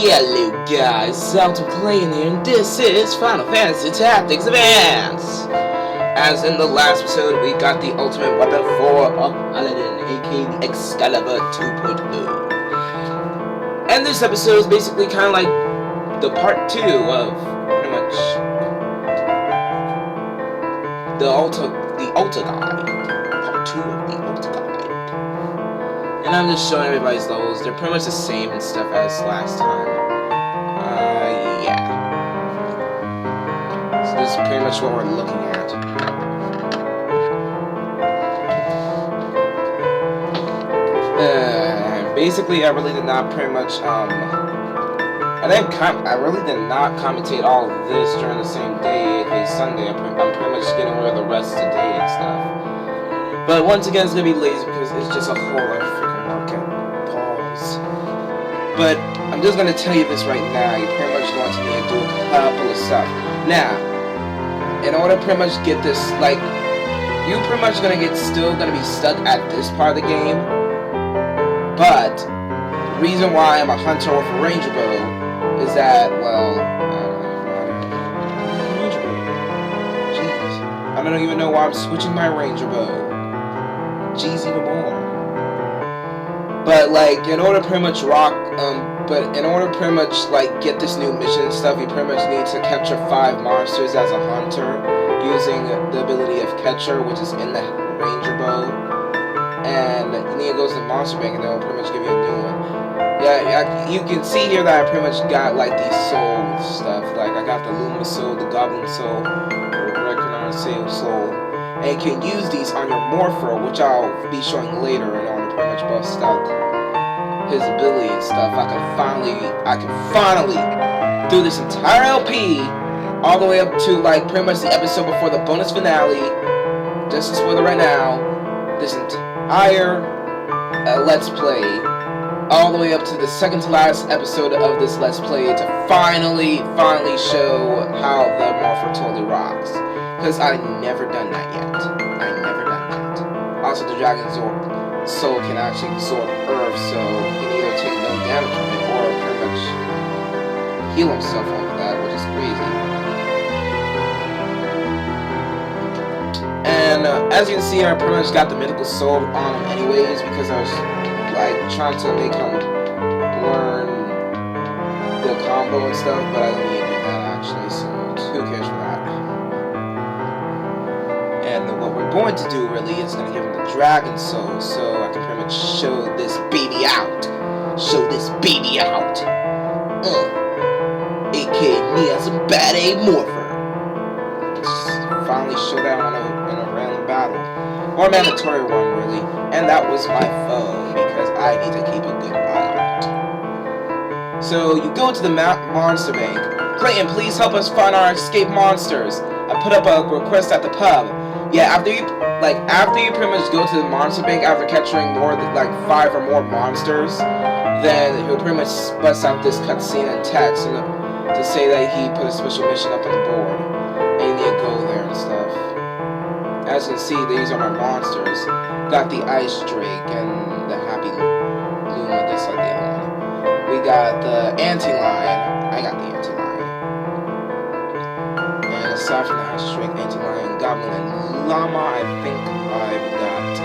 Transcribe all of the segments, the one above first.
Hello guys, Alton playing here, and this is Final Fantasy Tactics Advance! As in the last episode, we got the ultimate weapon for Paladin, aka the Excalibur 2.0. And this episode is basically kind of like the part 2 of, pretty much, the Alta Guide. Part 2 of the Alta Guide. And I'm just showing everybody's levels. They're pretty much the same and stuff as last time. Yeah. So this is pretty much what we're looking at. Basically, I really did not pretty much, I really did not commentate all of this during the same day, aka Sunday. I'm pretty much getting rid of the rest of the day and stuff. But once again, it's gonna be lazy because it's just a whole lot of freaking work and pause. But I'm just gonna tell you this right now. You're pretty much going to need to do a couple of stuff. Now, in order to pretty much get this, like, you pretty much still gonna be stuck at this part of the game. But the reason why I'm a hunter with a ranger bow is that, well, ranger bow. Jeez, I don't even know why I'm switching my ranger bow. Jeez, even more. But like, in order to pretty much get this new mission and stuff, you pretty much need to capture 5 monsters as a hunter using the ability of Catcher, which is in the ranger bow. And you need to go to the monster bank and they'll pretty much give you a new one. Yeah, you can see here that I pretty much got like these soul stuff. Like I got the Luma soul, the Goblin soul, the Reckoner soul. And you can use these on your Morpher, which I'll be showing later in order to pretty much bust out his ability and stuff. I can finally do this entire LP all the way up to like pretty much the episode before the bonus finale. Just to spoil it right now, this entire Let's Play, all the way up to the second to last episode of this Let's Play to finally show how the Morpher totally rocks. Because I never done that yet. Also, the Dragon Soul can actually absorb Earth, so he can either take no damage from it or pretty much heal himself off of that, which is crazy. And as you can see, I pretty much got the Mythical Soul on him anyways, because I was like trying to make him learn the combo and stuff, but I don't need to do that actually, so who cares for that? And what we're going to do really is going to give him the Dragon Soul, so I can pretty much show this baby out. A.k.a. me as a bad A Morpher. Finally show that in a random battle. Or a mandatory one, really. And that was my phone, because I need to keep a good eye on it. So, you go to the monster bank. Clayton, please help us find our escaped monsters. I put up a request at the pub. Yeah, after you pretty much go to the monster bank after capturing more than like 5 or more monsters, then he'll pretty much bust out this cutscene and text to say that he put a special mission up on the board. And you need to go there and stuff. As you can see, these are my monsters. Got the Ice Drake and the Happy Luma, just like the other one. We got the Anti-Lion. I got the Anti-Lion. And aside from the Ice Drake, Anti-Lion, Goblin, and Llama, I think I've got...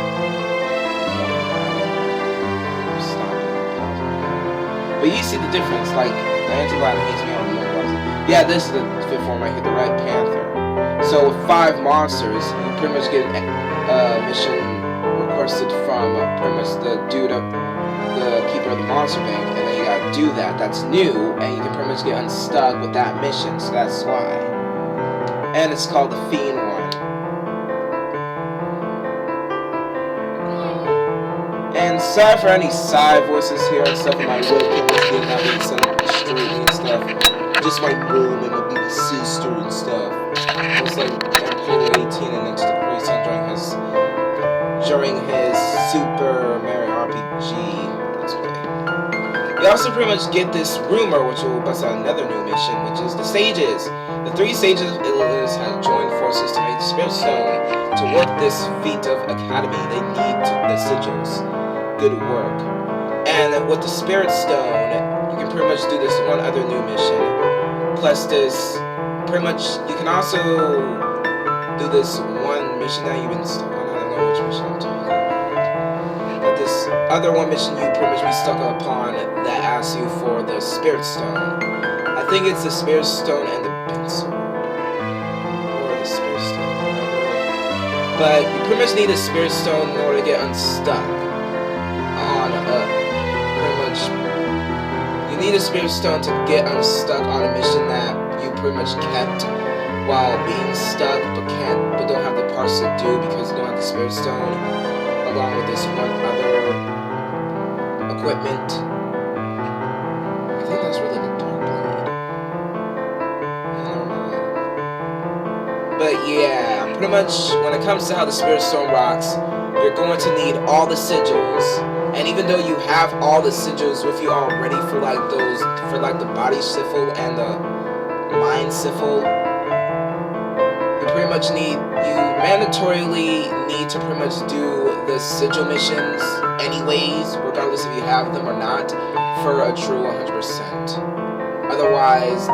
But you see the difference, like, the Anti-Lion hates me on the moon. Yeah, this is the 5th form right here, the Red Panther. So with 5 monsters, you pretty much get a mission requested from pretty much the dude up, the keeper of the monster bank, and then you gotta do that. That's new, and you can pretty much get unstuck with that mission, so that's why. And it's called the Fiend one. And sorry for any side voices here and stuff in my webcam getting not being set up straight and stuff. Just my mom and my big sister and stuff. It's like Apollo 18 and next to the Grayson during his Super Mario RPG Let's Play. You also pretty much get this rumor, which will bust out another new mission, which is the Sages. The 3 Sages of Ililis have joined forces to make the Spirit Stone. To work this feat of Academy, they need the sigils. Good work. And with the Spirit Stone, you can pretty much much do this one other new mission. Plus this, pretty much, you can also do this one mission that you've been stuck on. I don't know which mission I'm talking about. But this other one mission you pretty much be stuck upon that asks you for the Spirit Stone. I think it's the Spirit Stone and the Bent Sword. Or the Spirit Stone, whatever. But you pretty much need a Spirit Stone in order to get unstuck on pretty much. You need a Spirit Stone to get unstuck on a mission that you pretty much kept while being stuck, but don't have the parts to do because you don't have the Spirit Stone, along with this one other equipment. I think that's really the Dark Blade. Never mind. But yeah, pretty much when it comes to how the Spirit Stone rocks, you're going to need all the sigils. And even though you have all the sigils with you already for like the body siffle and the mind siffle, you mandatorily need to pretty much do the sigil missions anyways, regardless if you have them or not, for a true 100%. Otherwise it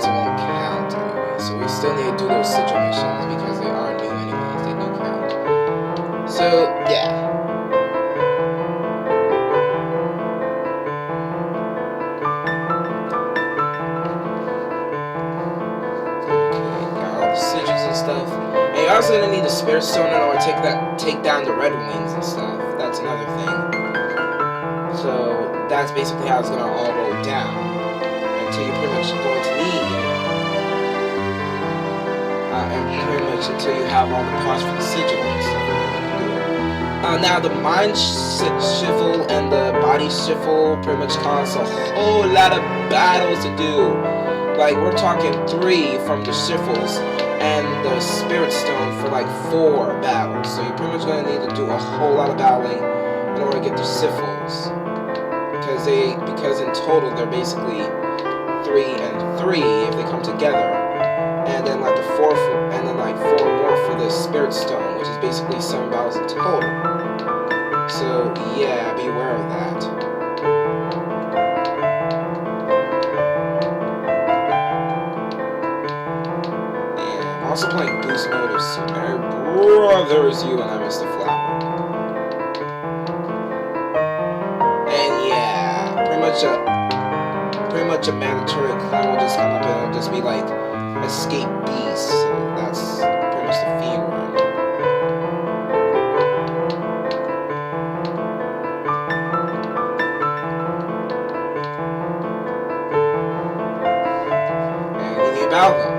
won't count anyway. So we still need to do those sigil missions because they are new anyways. They do count. So yeah. Stuff. And you're also gonna need the Spirit Stone in order to take down the Red Wings and stuff. That's another thing. So that's basically how it's gonna all roll down until you're pretty much going to need, and pretty much until you have all the parts for the sigil and stuff. Now the mind shiffle and the body shiffle pretty much cause a whole lot of battles to do. Like we're talking 3 from the shiffles and the Spirit Stone for like 4 battles. So you're pretty much going to need to do a whole lot of battling in order to get the siffles. Because in total they're basically 3 and 3 if they come together. And then like 4 more for the Spirit Stone, which is basically 7 battles in total. So yeah, be aware of that. Also playing boost mode of Super Mario Brothers U, and I missed the flower. And yeah, pretty much a mandatory clown will just come up and it'll just be like escape beast. So that's pretty much the theme run. And you need about them.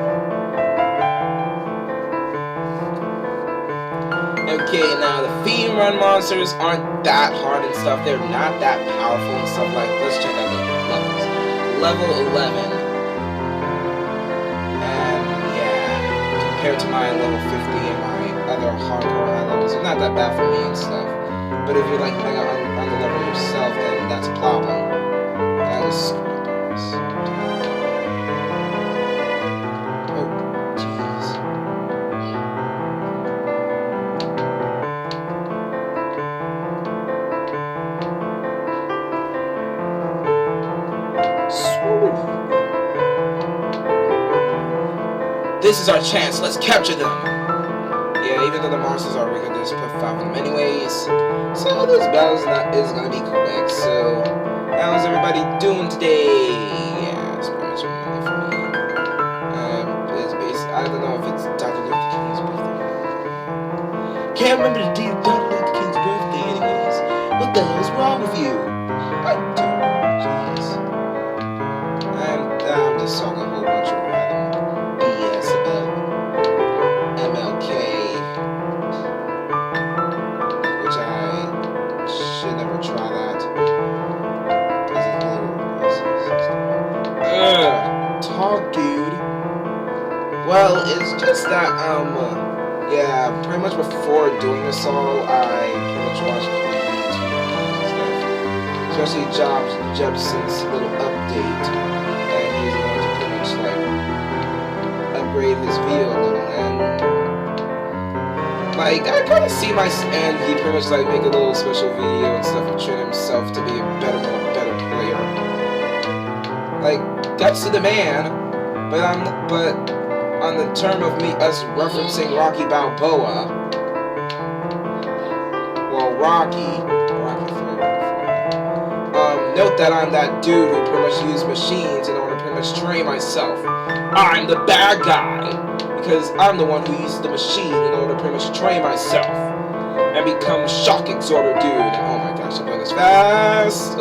Okay, now the theme run monsters aren't that hard and stuff. They're not that powerful and stuff. Like, let's check out the levels. Level 11. And yeah, compared to my level 50 and my other hardcore high levels, they're not that bad for me and stuff. But if you're like playing on the level yourself, then that's a problem. And I just screwed up on this. This is our chance, let's capture them! Yeah, even though the monsters are weaker, just put 5 of them anyways. So this battle is gonna be quick. So, how's everybody doing today? Yeah, it's pretty much Monday for me. I don't know if it's Dr. Luther King's birthday. Can't remember the date of Dr. Luther King's birthday anyways. What the hell is wrong with you? I don't know, jeez. I'm just talking a whole bunch of random BS about MLK, which I should never try that, because it's a little racist. Talk, dude. Well, it's just that, yeah, pretty much before doing this all, I pretty much watched YouTube and stuff, especially Jebson's little update, and he's going to pretty much, like, upgrade his video a little, and, like, I kind of see and he pretty much, like, make a little special video and stuff and train himself to be a better player, like, guts to the man, but on the term of us referencing Rocky Balboa, well, Rocky 3, note that I'm that dude who pretty much used machines in order to pretty much train myself. I'm the bad guy, because I'm the one who uses the machine in order to pretty much train myself and become shock absorber dude. And oh my gosh, I'm doing this fast.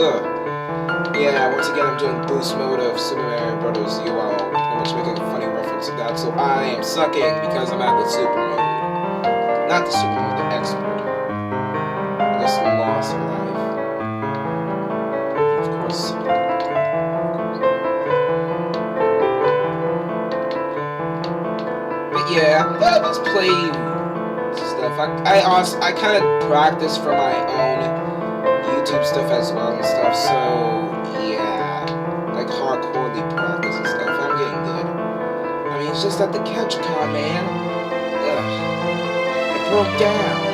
Yeah, once again I'm doing boost mode of Super Mario Bros. U while pretty much making a funny reference to that. So I am sucking because I'm at the super mode. Not the super mode, the X mode. I guess I'm lost in life. Of course. But yeah, I just play stuff. I kind of practice for my own YouTube stuff as well and stuff, so yeah, like hardcorely practice and stuff. I'm getting good. I mean, it's just that the catch car, man, it broke down.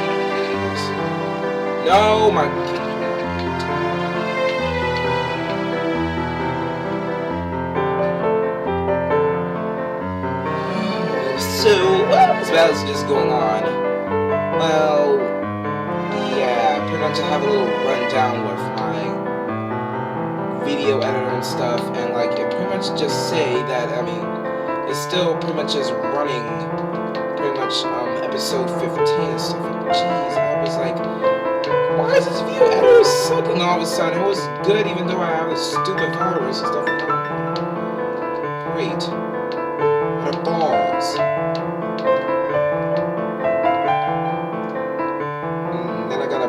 No, my. So, what this battle is just going on? Well, yeah, pretty much I have a little rundown with my video editor and stuff, and like it pretty much just say that, I mean, it's still pretty much just running pretty much episode 15 and stuff. And jeez, I was like, why is this video editor sucking all of a sudden? It was good even though I have a stupid virus and stuff. Great. What a balls.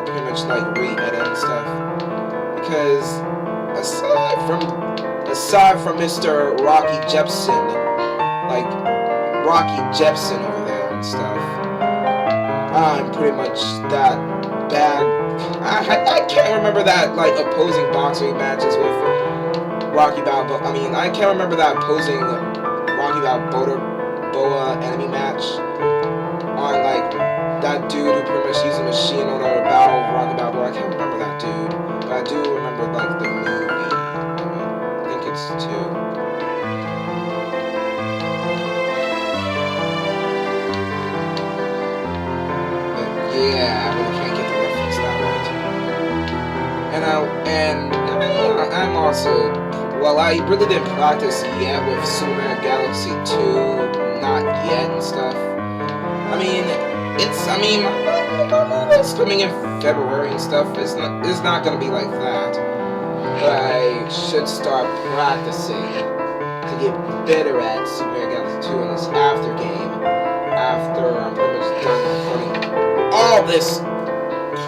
Pretty much like re-edit and stuff, because aside from Mr. Rocky Jepsen, like Rocky Jepsen over there and stuff, I'm pretty much that bad. I can't remember that like opposing boxing matches with Rocky Balboa. I mean, I can't remember that opposing Rocky Balboa enemy match on like that dude who pretty much used a machine on a battle of Rocky Balboa. I can't remember that dude, but I do remember like the movie. I think it's 2. But yeah, I really can't get the reference that right. And I'm also, well, I really didn't practice yet with Super Mario Galaxy 2, not yet and stuff. I mean, it's coming in February and stuff. It's not gonna be like that. But I should start practicing to get better at Super Mario Galaxy 2 in this after game. After I'm pretty much done running all this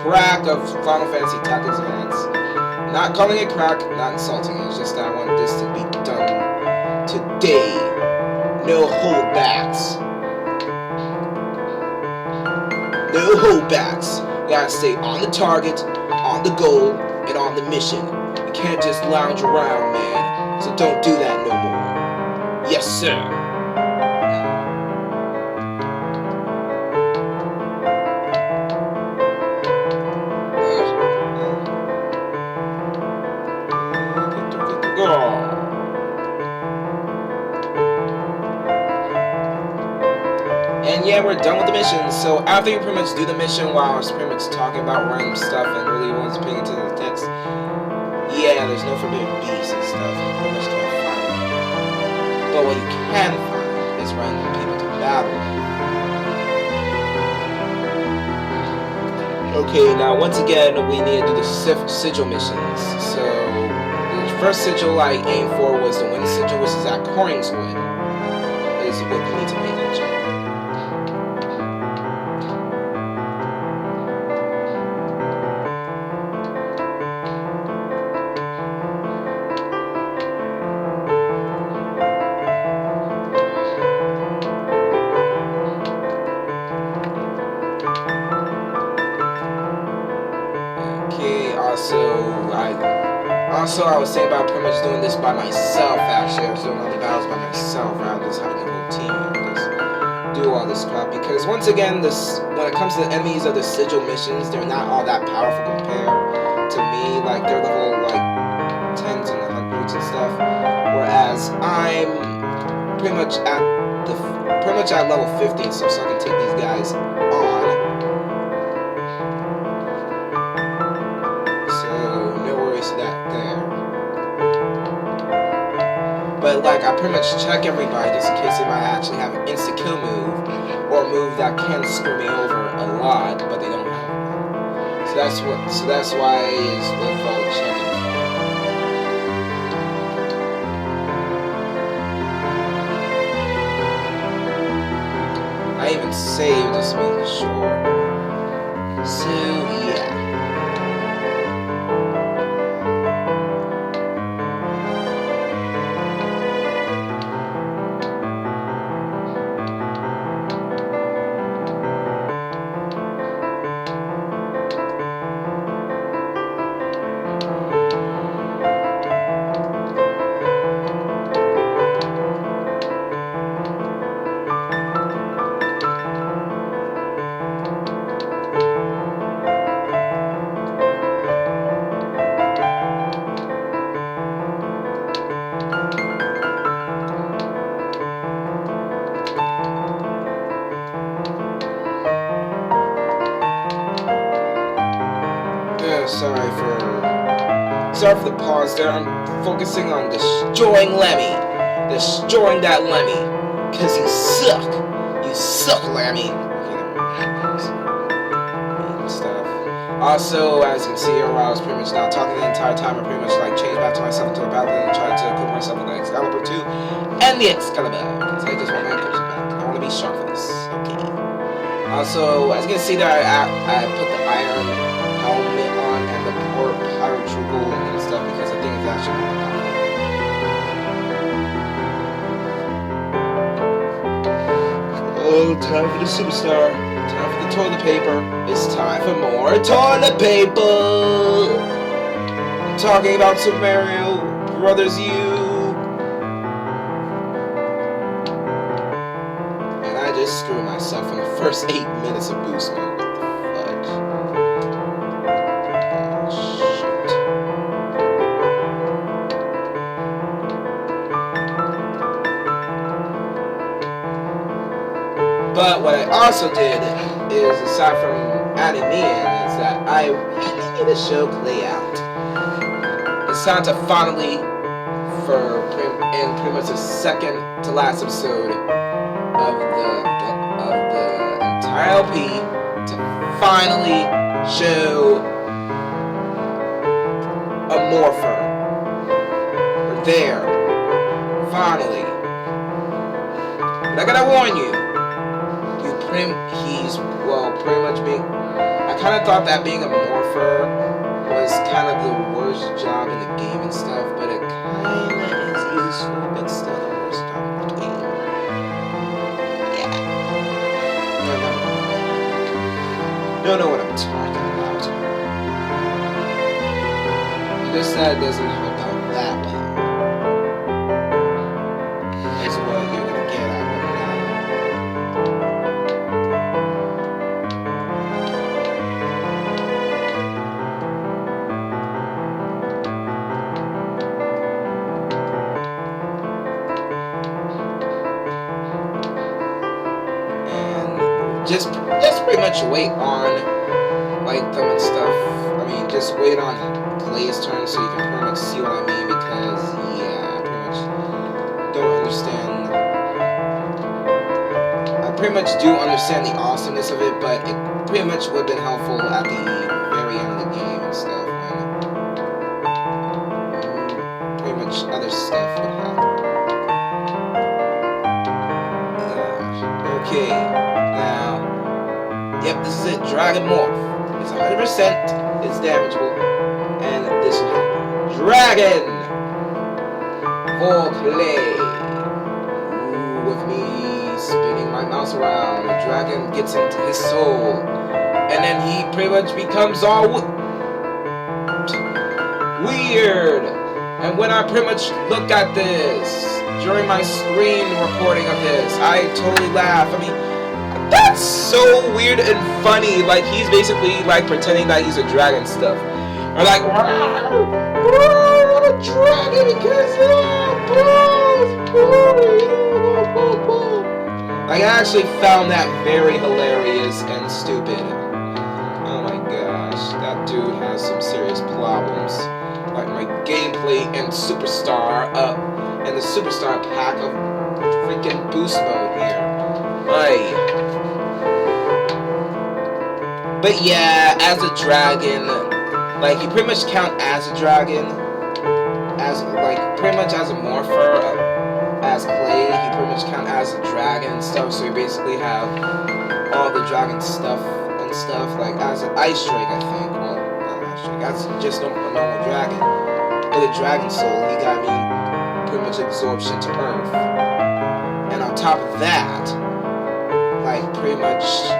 crack of Final Fantasy Tactics events. Not calling it crack, not insulting it. It's just that I want this to be done today. No holdbacks. No holdbacks. You gotta stay on the target, on the goal, and on the mission. You can't just lounge around, man. So don't do that no more. Yes, sir. And yeah, we're done with the mission. So after you pretty much do the mission while I was pretty much talking about random stuff and really wasn't paying attention to the text, yeah, there's no forbidden beasts and stuff. You pretty much can't find them. But what you can find is random people to battle. Okay, now once again, we need to do the sigil missions. So the first sigil I aimed for was the wind sigil, which is at Corningswood. Is what you need to pay attention. Also, I was saying about pretty much doing this by myself, actually. I was doing all the battles by myself rather than just having a whole team just do all this crap. Because once again, when it comes to the enemies of the sigil missions, they're not all that powerful compared to me. Like, they're level, like, 10s and 100s and stuff. pretty much at level 50 and stuff, so I can take these guys on. So no worries that there. But like I pretty much check everybody just in case they might actually have an insta kill move or a move that can screw me over a lot, but they don't have that. So that's why it's worth checking. I even saved just to make sure. So yeah. Sorry for the pause there. I'm focusing on destroying Lemmy. Destroying that Lemmy. Cause you suck. You suck, Lemmy. Stuff. Also, as you can see here, while I was pretty much not talking the entire time, I pretty much like changed back to myself into a battle and tried to equip myself with the Excalibur 2 and the Excalibur. Because I just want my equipment back. I want to be sharp for this. Okay. Also, as you can see there, I put the iron helmet on and the port power triple and stuff because I think it's actually more powerful. Oh, time for the superstar. Time for the toilet paper. It's time for more toilet paper. I'm talking about Super Mario Brothers U. And I just screwed myself in the first 8 minutes of boost mode. But what I also did is, aside from adding me in, is that I really need to show play out. It's time to finally, in pretty much the second to last episode of the entire LP, to finally show a morpher. We're there. Finally. But I gotta warn you. He's, well, pretty much being... I kind of thought that being a morpher was kind of the worst job in the game and stuff, but it kind of is useful, but still the worst job in the game. Yeah. No, never mind. Don't know what I'm talking about. Just that it doesn't help out that well. Is what you're gonna get out right now. Just pretty much wait on like them and stuff. I mean, just wait on Clay's turn so you can pretty much see what I mean, because yeah, I pretty much don't understand. I pretty much do understand the awesomeness of it, but it pretty much would have been helpful at the very end of the game and stuff when pretty much other stuff would happen. Okay. Yep, this is it. Dragon Morph. It's 100%. It's damageable. And this will happen. Dragon! For Clay. Ooh, with me spinning my mouse around, the dragon gets into his soul. And then he pretty much becomes all weird. And when I pretty much look at this, during my screen recording of this, I totally laugh. I mean, that's so weird and funny. Like, he's basically like pretending that he's a dragon stuff. Or like, dragon because Like, I actually found that very hilarious and stupid. Oh my gosh, that dude has some serious problems. Like my gameplay and Superstar, and the Superstar pack of freaking boost mode here. But yeah, as a dragon, like, you pretty much count as a dragon, as, like, pretty much as a morpher, as Clay, you pretty much count as a dragon and stuff, so you basically have all the dragon stuff and stuff, like, as an Ice Drake, I think, well, not Ice Drake, that's just a normal dragon. With a Dragon Soul, he got me pretty much absorption to Earth. And on top of that, like, pretty much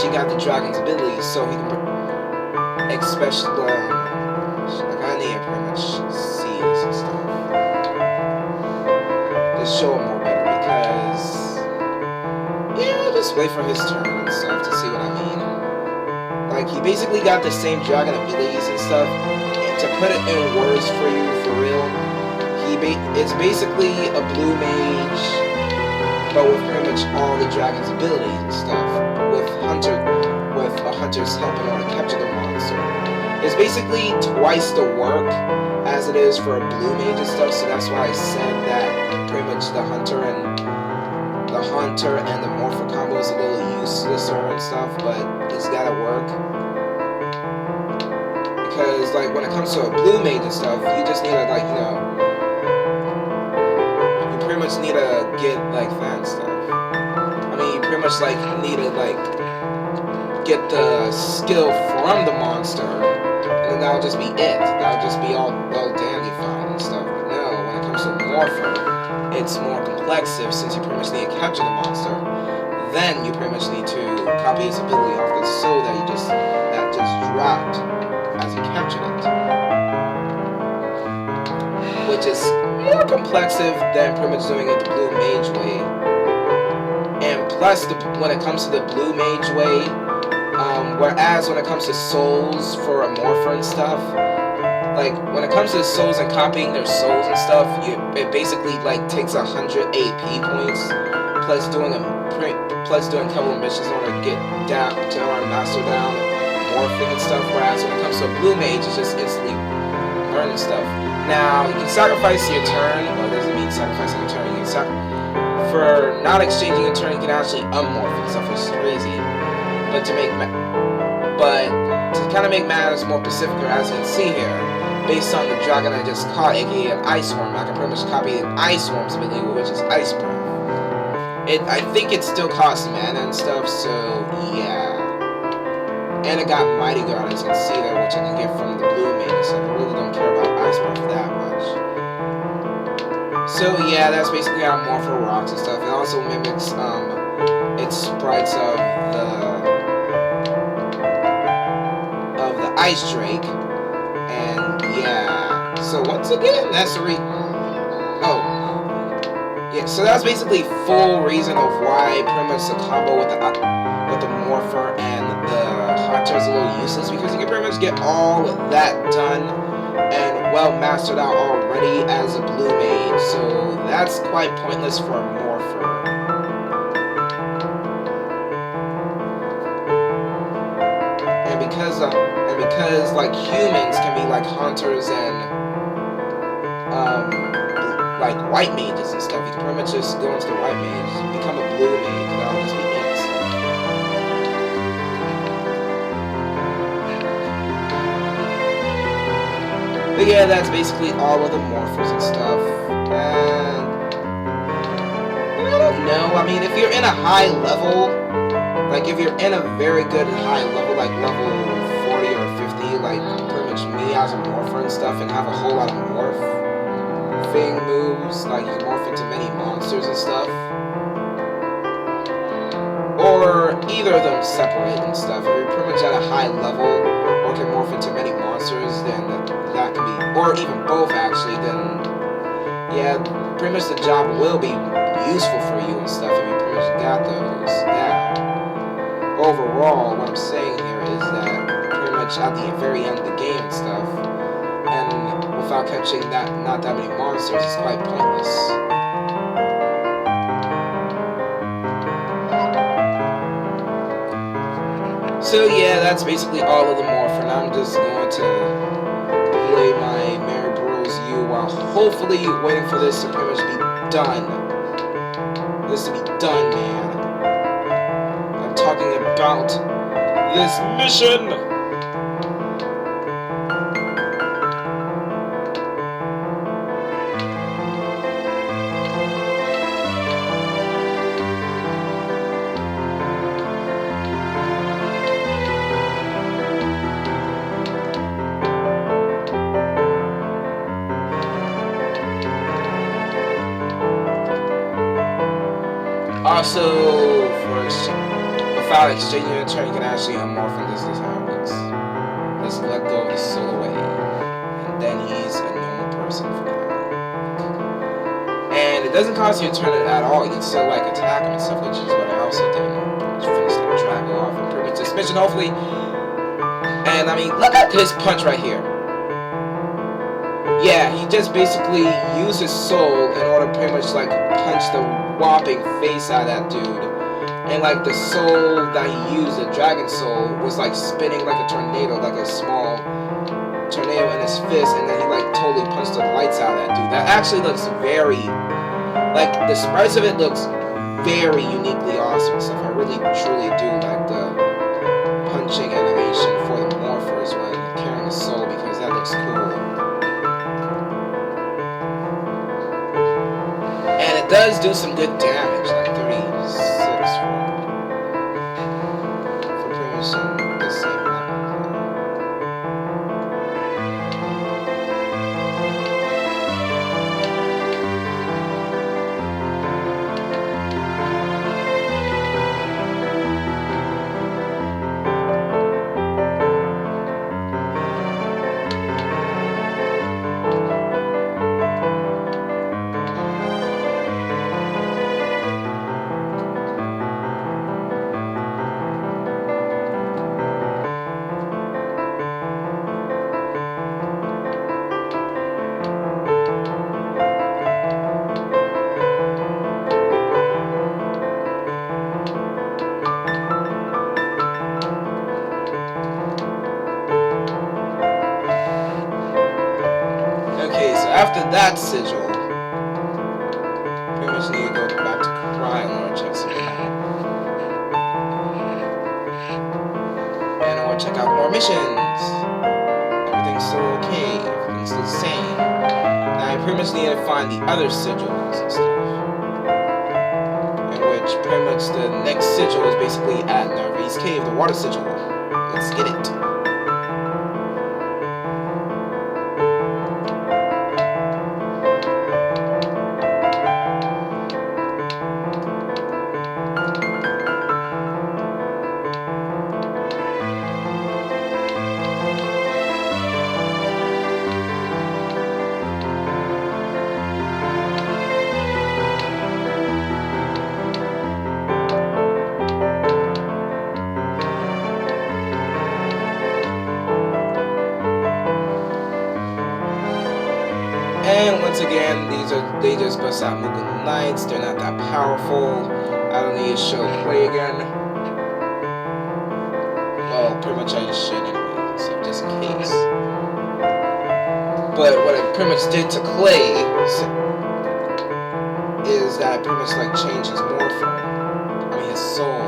he got the dragon's abilities, so he can, especially, like, I need to pretty much see this and stuff. Just show him more better, because, yeah, just wait for his turn and stuff to see what I mean. Like, he basically got the same dragon abilities and stuff, and to put it in words for you, for real, it's basically a blue mage, but with pretty much all the dragon's abilities and stuff, with hunters helping on to capture the monster. It's basically twice the work as it is for a blue mage and stuff, so that's why I said that pretty much the hunter and the morpher combo is a little useless and stuff, but it's gotta work. Because, like, when it comes to a blue mage and stuff, you just need to, like, you know, you pretty much need to get, like, that stuff. I mean, you pretty much, like, need to, like, get the skill from the monster, and then that'll just be it. That'll just be all well dandified and stuff. But no, when it comes to morpher, it's more complexive, since you pretty much need to capture the monster. Then you pretty much need to copy his ability off the soul that just dropped as you captured it, which is more complexive than pretty much doing it the blue mage way. And plus, when it comes to the blue mage way, whereas when it comes to souls for a morpher and stuff, like, when it comes to souls and copying their souls and stuff, it basically, like, takes 100 AP points, plus doing a couple of missions in order to get down, to master down morphing and stuff, whereas when it comes to a blue mage, it's just instantly learning stuff. Now, you can sacrifice your turn, well, it doesn't mean sacrificing your turn, you can for not exchanging your turn, you can actually unmorph and stuff, which is crazy. But to kind of make matters more specific, as you can see here, based on the dragon I just caught, aka an Ice Worm, I can pretty much copy an Ice Worm's ability, which is Ice Breath. I think it still costs mana and stuff, so yeah. And it got Mighty Guard, as you can see there, which I can get from the blue mage and stuff. I really don't care about Ice Breath that much. So yeah, that's basically how Morpher rocks and stuff. It also mimics its sprites of the Ice Drake. And yeah. So once again, that's the yeah, so that's basically full reason of why pretty much the combo with the Morpher and the Hunter is a little useless, because you can pretty much get all that done and well mastered out already as a blue mage, so that's quite pointless for a Morpher. And because like humans can be like hunters and like white mages and stuff, you can pretty much just go into the white mage, become a blue mage, and that'll just be it. But yeah, that's basically all of the morphers and stuff. And I don't know, I mean, if you're in a high level, like if you're in a very good high level, like level 40 or 50, like pretty much me as a morpher and stuff, and have a whole lot of morphing moves, like you can morph into many monsters and stuff, or either of them separate and stuff. If you're pretty much at a high level, or can morph into many monsters, then that can be, or even both actually, then yeah, pretty much the job will be useful for you and stuff if you pretty much got those down. Overall, what I'm saying here is that pretty much at the very end of the game and stuff, and without catching not that many monsters, it's quite pointless. So yeah, that's basically all of the morphin. I'm just going to play my Mary Bros U while hopefully waiting for this to pretty much be done. This to be done, man. I'm talking about this mission. Also, without exchanging your turn, you can actually unmorph, and this is how it looks. Just let go of the soul away, and then he's a normal person for now. And it doesn't cost you a turn at all. You can still like attack him and stuff, which is what I also did. Just finish that Drago off and pretty much this mission, hopefully. And I mean, look at his punch right here. Yeah, he just basically used his soul in order to pretty much like punch the whopping face out of that dude. And like the soul that he used, the dragon soul, was like spinning like a tornado, like a small tornado in his fist, and then he like totally punched the lights out of that dude. That actually looks very, like the sprites of it looks very uniquely awesome stuff. I really truly do like the punching animation for the morphers when carrying a soul, because that looks cool. And it does do some good damage, like 36 for pretty much the same level. After that sigil, pretty much need to go back to Cry and want to check something out. And I want to check out more missions. Everything's still okay, everything's still the same. Now I pretty much need to find the other sigils and stuff. In which pretty much the next sigil is basically at Narvi's Cave, the water sigil. Let's get it. And once again, they just bust out Mughal Knights. They're not that powerful. I don't need to show play again. Well, pretty much I just should anyway, so just in case. But what I pretty much did to Clay is that I pretty much like changed his morphin. I mean his soul.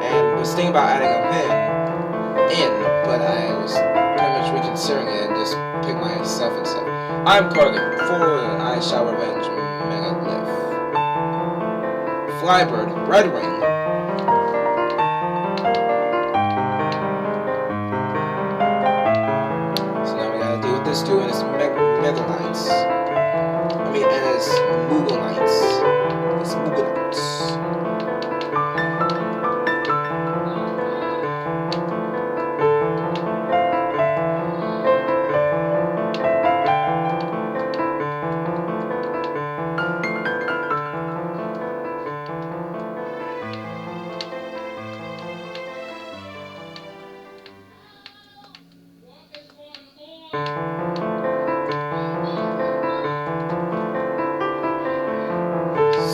And was thinking about adding him in, but I was pretty much reconsidering it and just pick myself and stuff. I'm Cargan, for I shall revenge Megaglyph. Flybird, Red Ring. So now we gotta deal with this dude and his Mega Knights. I mean, and his Mughal Knights. His Mughal Knights.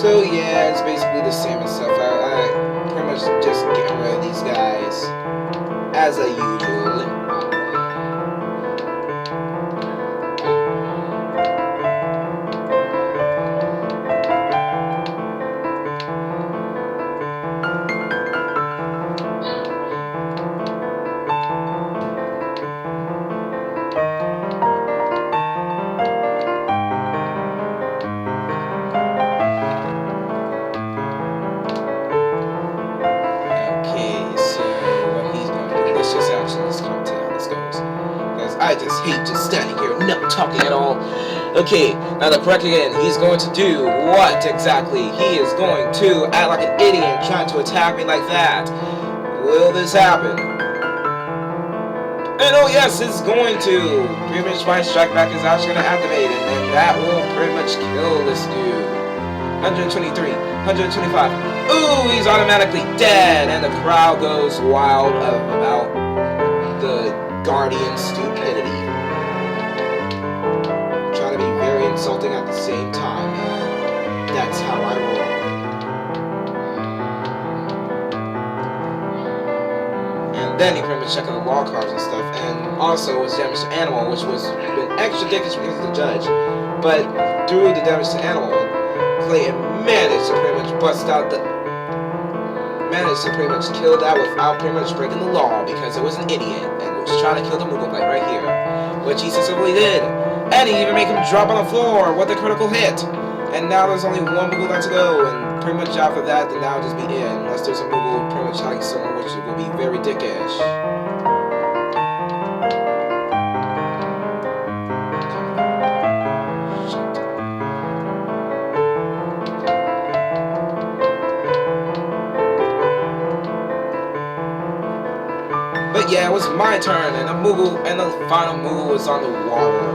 So yeah, it's basically the same and stuff. I pretty much just getting rid of these guys. as usual. I just hate just standing here not talking at all. Okay, now the correct again. He's going to do what exactly? He is going to act like an idiot trying to attack me like that. Will this happen? And oh yes, it's going to. Pretty much my strike back is actually going to activate, and then that will pretty much kill this dude. 123, 125. Ooh, he's automatically dead, and the crowd goes wild about the Guardian stupidity. Trying to be very insulting at the same time, man. That's how I roll. And then he pretty much checking the law cards and stuff, and also was damage to animal, which was been extra dickish because of the judge. But through the damage to animal, Clayton managed to pretty much pretty much kill that without pretty much breaking the law because it was an idiot and was trying to kill the Moogle Knight right here, which he successfully did. And he even made him drop on the floor with a critical hit. And now there's only one Moogle Knight to go, and pretty much after that, then that'll just be it, unless there's a Moogle pretty much hiding somewhere, which will be very dickish. But yeah, it was my turn, and the final Moogle was on the water,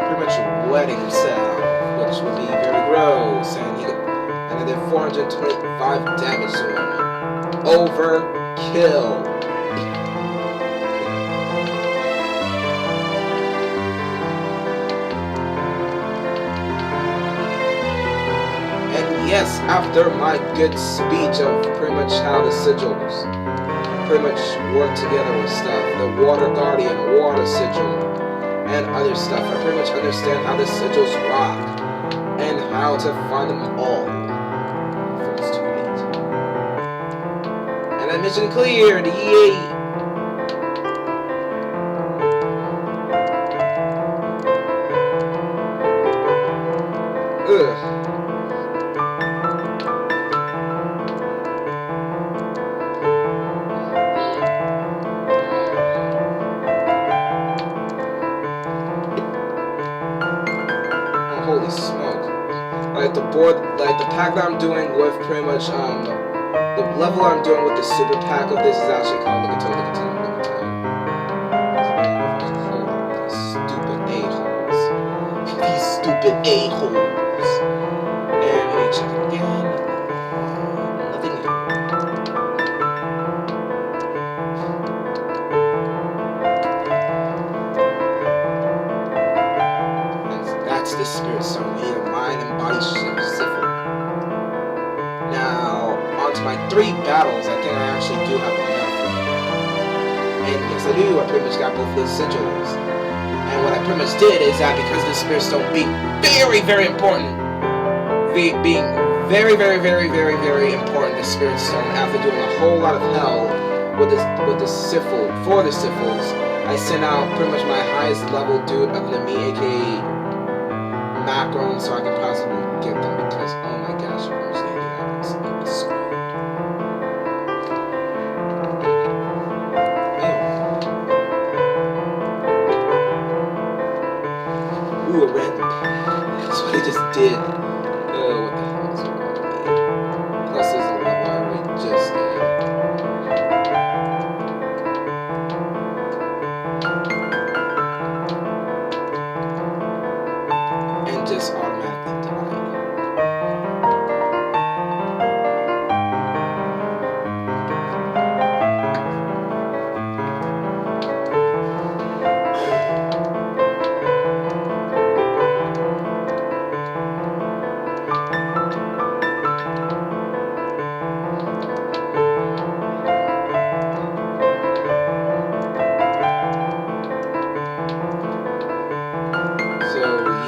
pretty much wetting himself, which would be very gross, and I did 425 damage to him. Overkill. And yes, after my good speech of pretty much how the sigils pretty much work together with stuff, the Water Guardian, Water Sigil, and other stuff, I pretty much understand how the sigils rock, and how to find them all. Before it's too late. And that mission cleared, yay! Ugh. Holy smoke. Like the pack that I'm doing with pretty much, the level I'm doing with the super pack of this is actually called Look at These stupid a-holes. And let me check it again. Nothing new. That's the spirit stone made of mind and body specific. Now, onto my 3 battles, I think I actually do have enough. And yes, I do. I pretty much got both of the sigils. And what I pretty much did is that because the spirit stone being very, very important, being very, very, very, very, very important, the spirit stone, after doing a whole lot of hell with the Siffle, for the Siffles, I sent out pretty much my highest level dude other than me, aka Macron, so I can possibly get them, because oh my gosh, if I'm just gonna do that, it's screwed. Ooh, a random. That's what I just did. Oh, what the hell is wrong with me? Plus, there's a level I already just did. And just automatically died.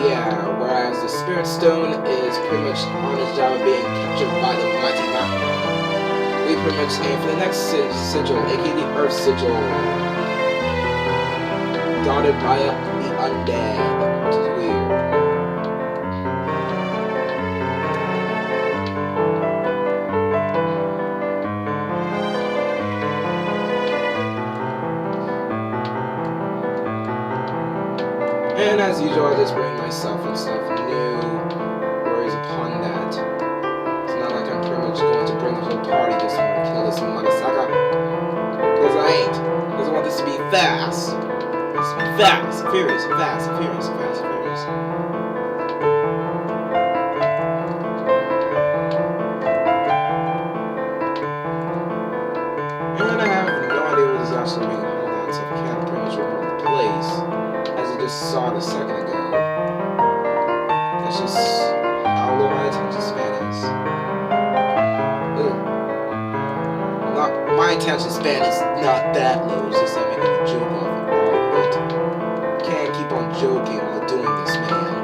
yeah, whereas the Spirit Stone is pretty much on its job of being captured by the mighty macro. We pretty much aim for the next sigil, aka the Earth Sigil, guarded by the undead, which is weird. And as usual, I just bring myself and stuff. No worries upon that. It's not like I'm pretty much going to bring the whole party just in order to kill this motherfucker. Because I ain't. Because I want this to be fast. This to be fast, furious, fast, furious, fast, furious. And I have no idea where this is actually being held at, so I can't pretty much remember the place. Just saw it a second ago. That's just how low my attention span is. Not, my attention span is not that low, it's just I'm making a joke off of all of it. Can't keep on joking while doing this, man.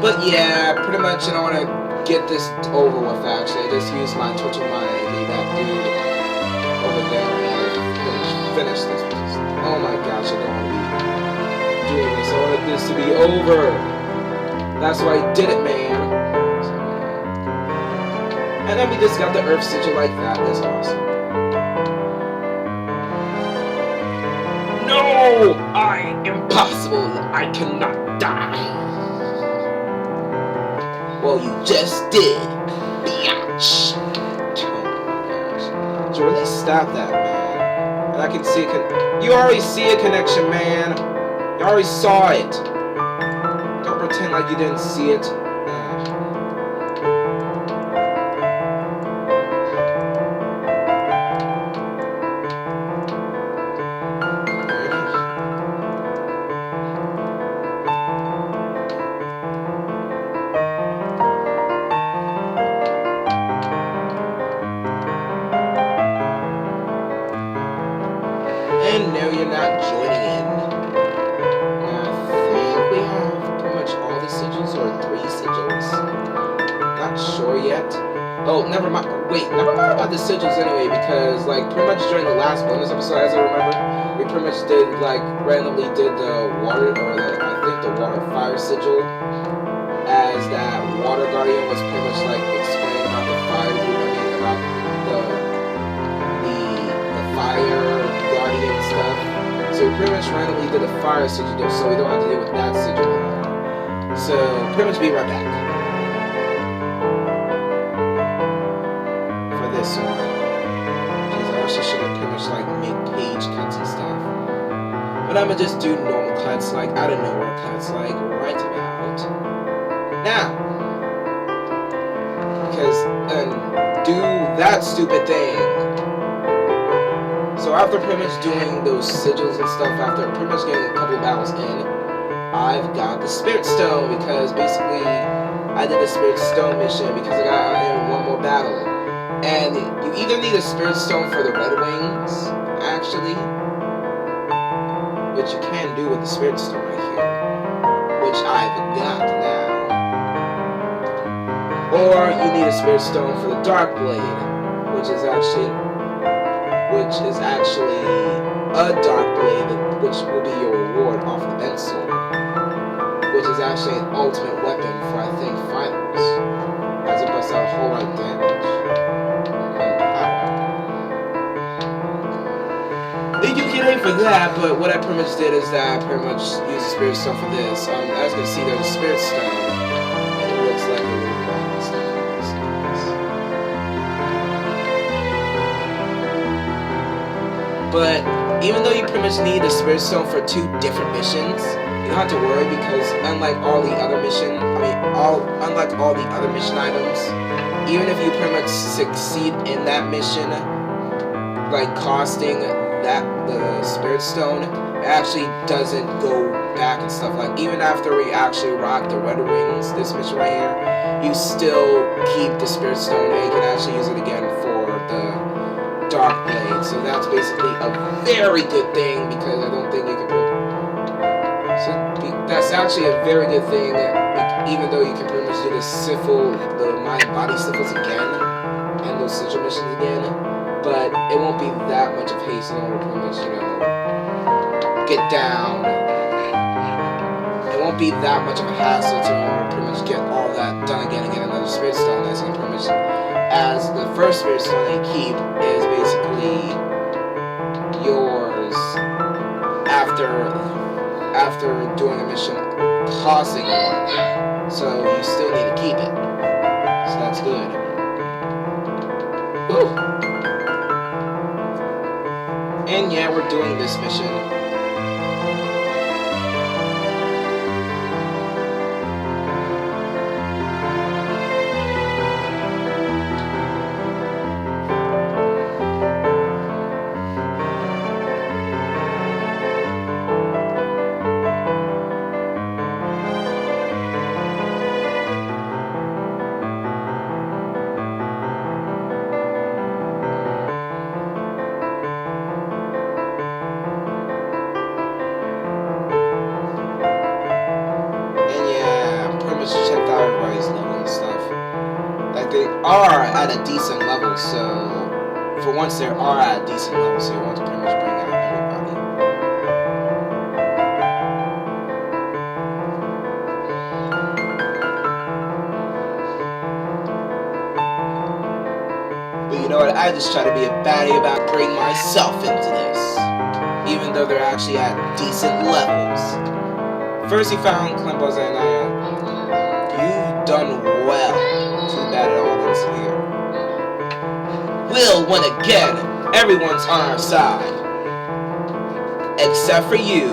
But yeah, pretty much I want to get this over with. Actually, I just used my Twitch of mine, that dude over there, and finish this. Oh my gosh, I don't want to be doing this. I wanted this to be over. That's why I did it, man. And then we just got the Earth Sigil like that. That's awesome. No! Impossible! I cannot die! Well, you just did, biatch. Oh my gosh. So really stop that, man. And I can see you already see a connection, man. You already saw it. Don't pretend like you didn't see it. And no, you're not joining in. I think we have pretty much all the sigils, or 3 sigils. Not sure yet. Oh, never mind. Wait, never mind about the sigils anyway, because, like, pretty much during the last bonus episode, as I remember, we pretty much did, like, randomly did the water, or I think the water fire sigil, as that water guardian was pretty much, like, explaining about the fire, about the fire guardian stuff. So we pretty much randomly did a fire sigil, so we don't have to deal with that sigil anymore. So pretty much be right back for this one. Jeez, I also should have pretty much like make page cuts and stuff. But I'ma just do normal cuts, like out of nowhere cuts, like right about now. Because do that stupid thing. So after pretty much doing those sigils and stuff, after pretty much getting a couple of battles in, I've got the Spirit Stone, because basically I did the Spirit Stone mission because I got in one more battle. And you either need a Spirit Stone for the Red Wings, actually, which you can do with the Spirit Stone right here, which I've got now. Or you need a Spirit Stone for the Dark Blade, which is actually a Dark Blade, which will be your reward off the bent sword, which is actually an ultimate weapon for, I think, fighters, as it busts out a whole lot of damage and power. You can aim for that, but what I pretty much did is that I pretty much used the Spirit Stone for this. As you can see, there's a Spirit Stone, and it looks like a little ball and stuff. But even though you pretty much need the Spirit Stone for 2 different missions, you don't have to worry, because unlike all the other mission items, even if you pretty much succeed in that mission, like costing the Spirit Stone, it actually doesn't go back and stuff. Like, even after we actually rock the red rings, this mission right here, you still keep the Spirit Stone and you can actually use it again for the Dark Blade. So that's basically a very good thing, because I don't think you can that's actually a very good thing, even though you can pretty much do the mind body syphils again, and those sigil missions again, but it won't be that much of haste in order to pretty much, you know, get down. It won't be that much of a hassle to pretty much get all that done again and get another Spirit Stone, as you can pretty much, as the first Spirit Stone that you keep is basically yours after doing a mission costing one, so you still need to keep it. So that's good. Woo. And yeah, we're doing this mission. They are at a decent level, so for once they are at a decent level, so you want to pretty much bring out everybody. But you know what, I just try to be a baddie about bringing myself into this, even though they're actually at decent levels. First he found Klimbos and you've done well. Too bad it all ends here. We'll win again. Everyone's on our side. Except for you.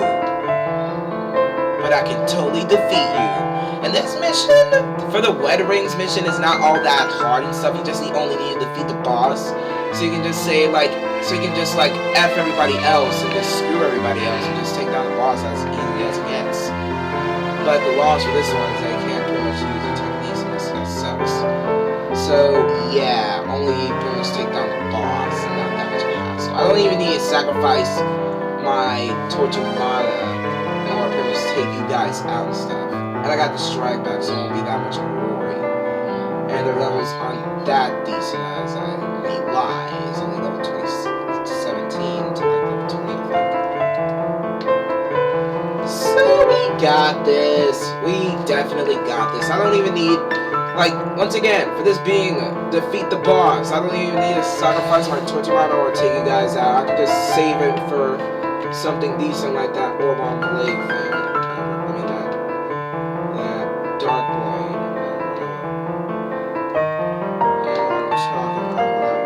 But I can totally defeat you. And this mission, for the Wed Rings mission, is not all that hard and stuff. You just only need to defeat the boss. So you can just say, like, F everybody else and just screw everybody else and just take down the boss as easily as it gets. But the loss for this one is that you can't pretty much use your techniques, and this sucks. So yeah, only pretty much take down the boss, and not that much of a hassle. I don't even need to sacrifice my torture mana in order to pretty much take you guys out and stuff. And I got the strike back, so it won't be that much of a worry. And their levels aren't that decent, as I may lie. It's only level 17 to like level 20, I think. So we got this. We definitely got this. I don't even need, like, once again, for this being defeat the boss, I don't even need to sacrifice my torture mana or take you guys out. I can just save it for something decent like that Orban Blade thing. I mean, that Dark Blade. Yeah, what I'm talking about, whatever.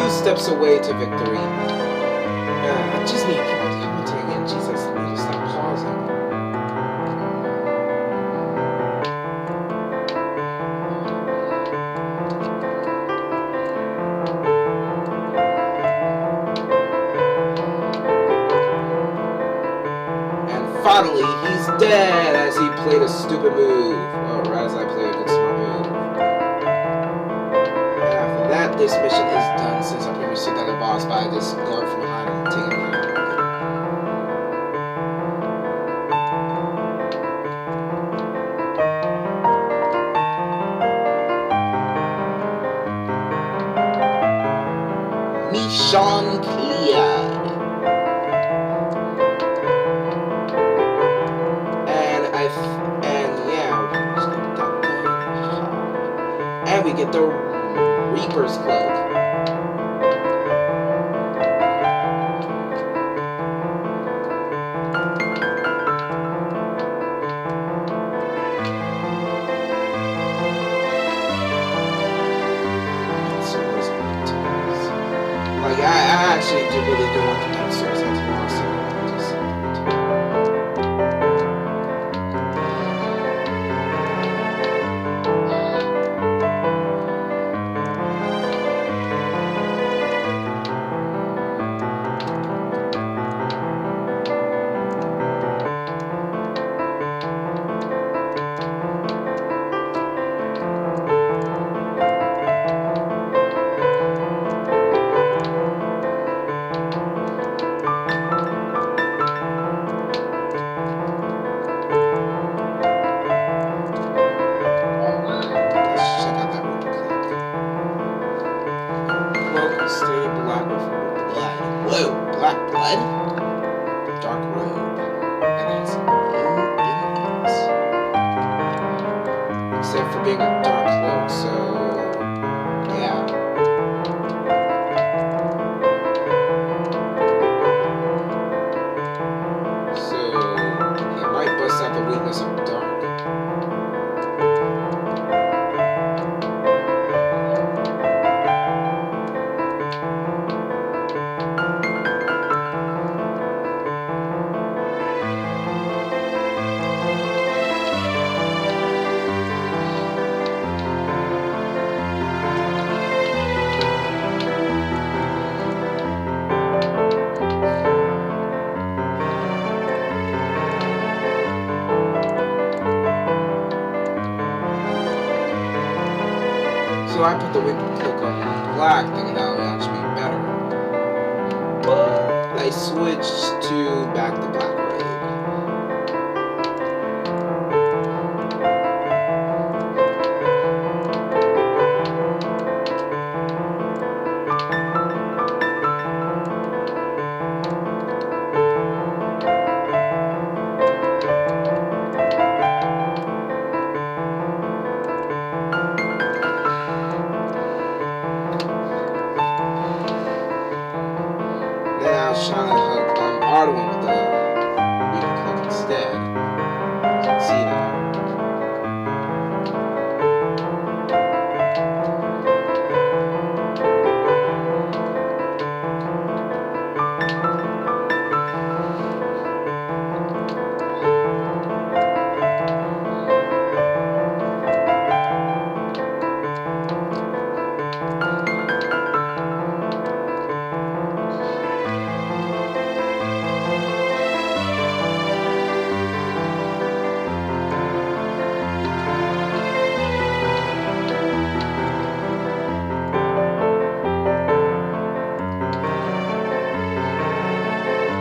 Steps away to victory. I just need to commentate again. Jesus, I need to stop pausing. And finally, he's dead as he played a stupid move, or as I played a good smart move. And after that, this mission is done, since I pretty much took down the boss by this guard from behind and taking him out. Mission cleared. Reaper's Cloak. Like, I actually really do want to have Source Anti-Law, so just... Except for being a dark cloak, so yeah. So he might bust up a weakness of dark. So I put the Wicked Cloak on black, thinking that would actually be better. But I switched to back the black robe. Then I was trying to hook Arduin with the Wicked Cloak instead. You can see that.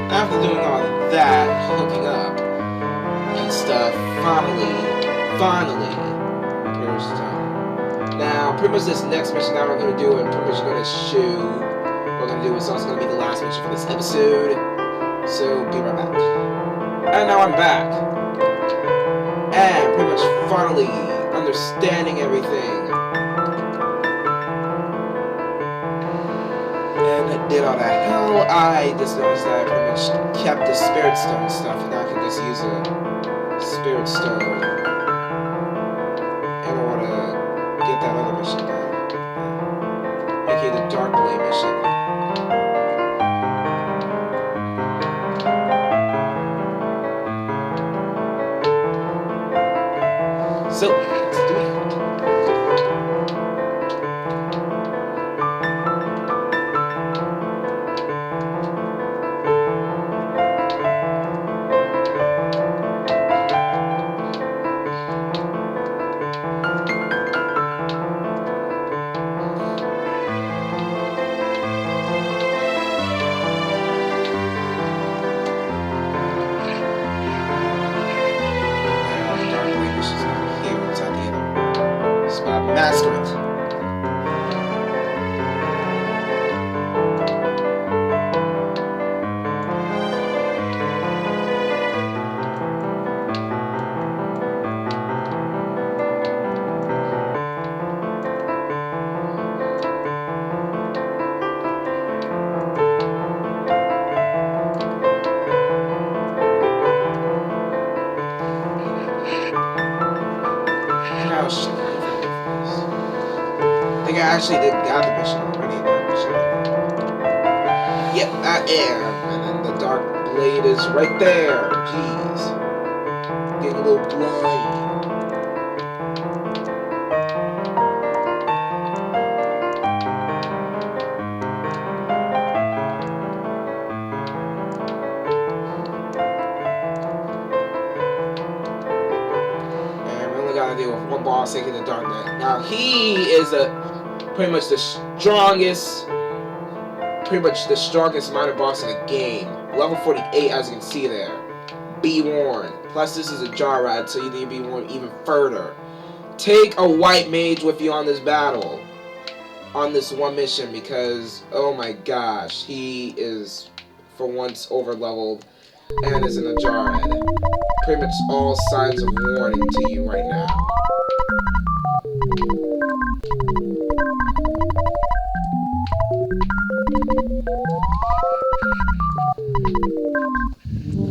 After doing all that, hooking up and stuff, finally, Primus done. Now, pretty much this next mission that we're going to do, and pretty much going to show what we're going to do, is also going to be the last mission for this episode. So, be right back. And now I'm back. And pretty much finally understanding everything. And I did all that. Hell, I just noticed that I pretty much kept the Spirit Stone stuff, and now I can just use a Spirit Stone in order to get that other mission done. aka the Dark Blade mission. So, let's do it. actually got the mission already. Yep, I am. And then the dark blade is right there. Jeez. Getting a little blind. Gotta deal with one boss taking the Dark Knight. Now he is pretty much the strongest minor boss in the game. Level 48, as you can see there. Be warned. Plus this is a jar rad, so you need to be warned even further. Take a white mage with you on this battle. On this one mission, because oh my gosh, he is for once over leveled and is in a jar rad. Pretty much all signs of warning to you right now.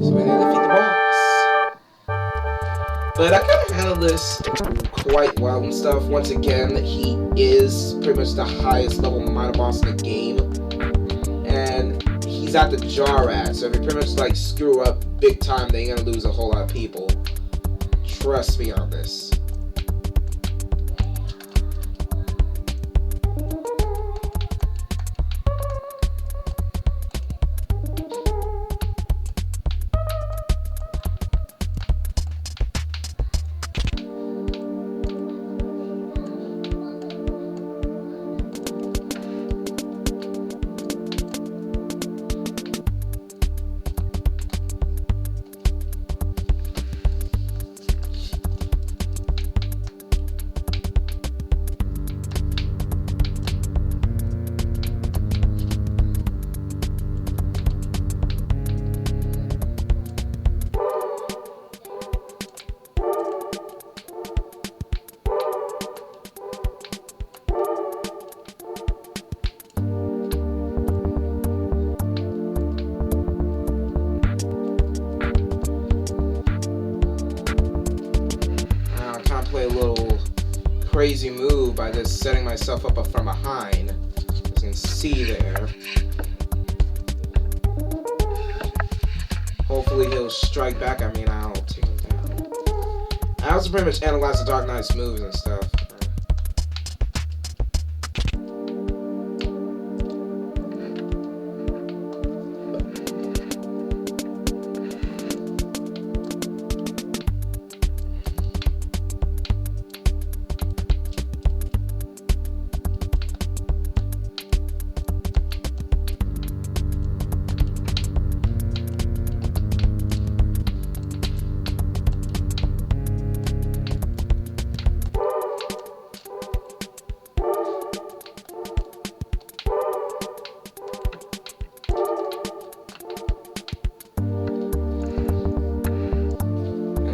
So we need to defeat the boss. But I kind of handled this quite well and stuff. Once again, he is pretty much the highest level minor boss in the game. And he's at the jar rat, so if you pretty much like screw up big time, then you're gonna lose a whole lot of people. Trust me on this. Play a little crazy move by just setting myself up from behind, as you can see there. Hopefully he'll strike back at me and I'll take him down. I also pretty much analyzed the Dark Knight's moves and stuff.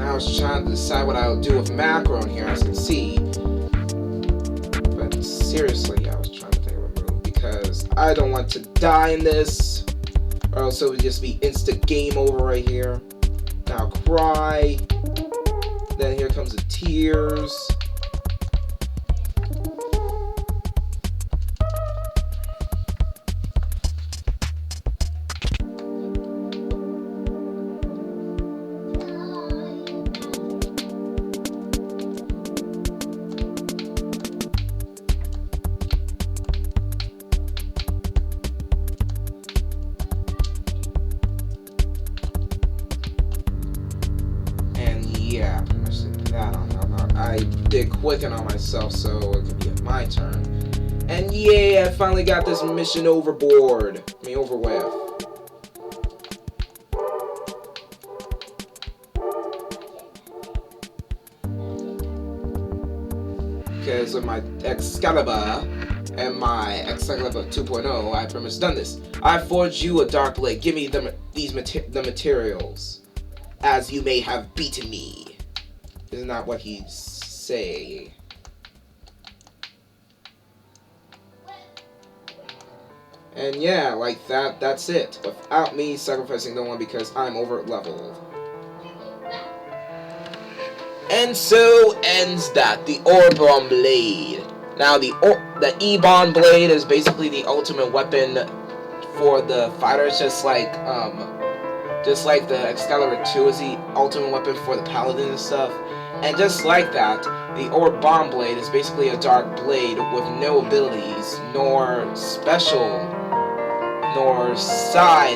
I was trying to decide what I would do with macro in here, as you can see. But seriously, I was trying to think of a move because I don't want to die in this, or else it would just be instant game over right here. Now cry. Then here comes the tears. Yeah, pretty much did that on them. I did quicken on myself so it could be my turn. And yeah, I finally got this mission over with. Because with my Excalibur and my Excalibur 2.0, I pretty much done this. I forged you a dark blade. Give me the materials, as you may have beaten me. Isn't that what he say? And yeah, like that's it. Without me sacrificing no one because I'm over leveled. And so ends that, the Orb on Blade. Now the E-Bond blade is basically the ultimate weapon for the fighters, just like the Excalibur 2 is the ultimate weapon for the paladin and stuff. And just like that, the Orb Bomb Blade is basically a dark blade with no abilities, nor side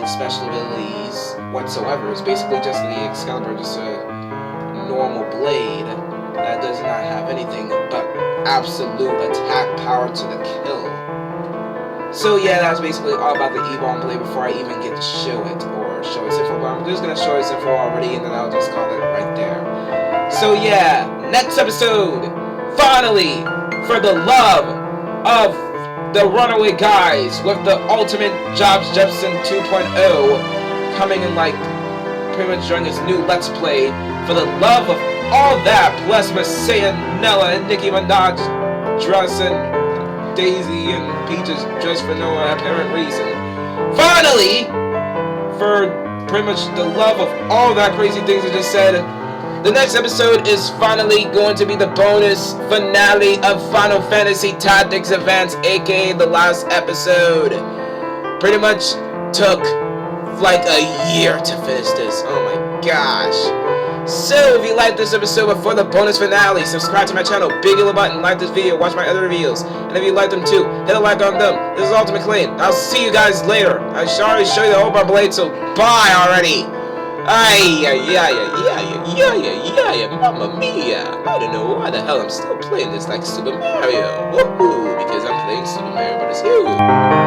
special abilities whatsoever. It's basically just the Excalibur, just a normal blade that does not have anything but absolute attack power to the kill. So yeah, that's basically all about the E-Bomb Blade before I even get to show it, or show its info. But I'm just gonna show its info already, and then I'll just call it right there. So yeah, next episode, finally, for the love of the Runaway Guys, with the ultimate Jobs Jepson 2.0 coming in like pretty much during his new Let's Play, for the love of all that, plus Messiah, Nella, and Nicki Minaj dressing Daisy and Peaches just for no apparent reason. Finally, for pretty much the love of all that crazy things I just said, the next episode is finally going to be the bonus finale of Final Fantasy Tactics Advance, aka the last episode. Pretty much took like a year to finish this. Oh my gosh. So, if you liked this episode before the bonus finale, subscribe to my channel, big yellow button, like this video, watch my other reviews. And if you like them too, hit a like on them. This is Ultimate Clean. I'll see you guguys later. I already showed you the whole bar blade, so bye already. Mamma mia. I don't know why the hell I'm still playing this like Super Mario. Woohoo, because I'm playing Super Mario, but it's you.